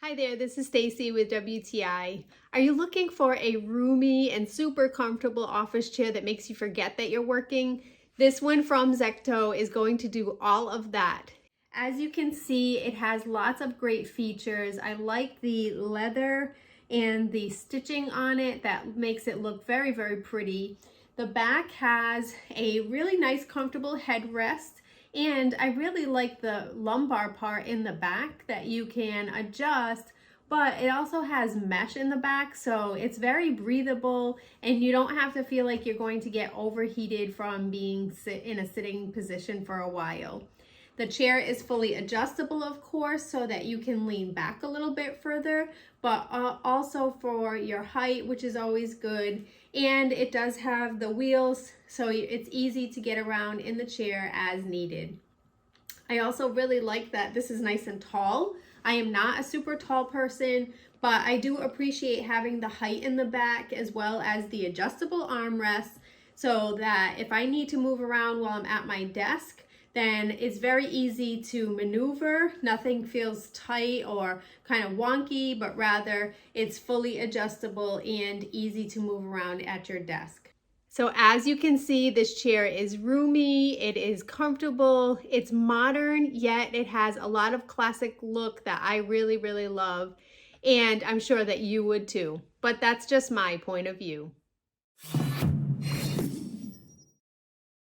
Hi there, this is Stacy with WTI. Are you looking for a roomy and super comfortable office chair that makes you forget that you're working? This one from ZLHECTO is going to do all of that. As you can see, it has lots of great features. I like the leather and the stitching on it that makes it look very, very pretty. The back has a really nice, comfortable headrest. And I really like the lumbar part in the back that you can adjust, but it also has mesh in the back, so it's very breathable and you don't have to feel like you're going to get overheated from being in a sitting position for a while. The chair is fully adjustable, of course, so that you can lean back a little bit further, but also for your height, which is always good. And it does have the wheels, so it's easy to get around in the chair as needed. I also really like that this is nice and tall. I am not a super tall person, but I do appreciate having the height in the back as well as the adjustable armrests so that if I need to move around while I'm at my desk, then it's very easy to maneuver. Nothing feels tight or kind of wonky, but rather it's fully adjustable and easy to move around at your desk. So as you can see, this chair is roomy, it is comfortable, it's modern, yet it has a lot of classic look that I really, really love. And I'm sure that you would too, but that's just my point of view.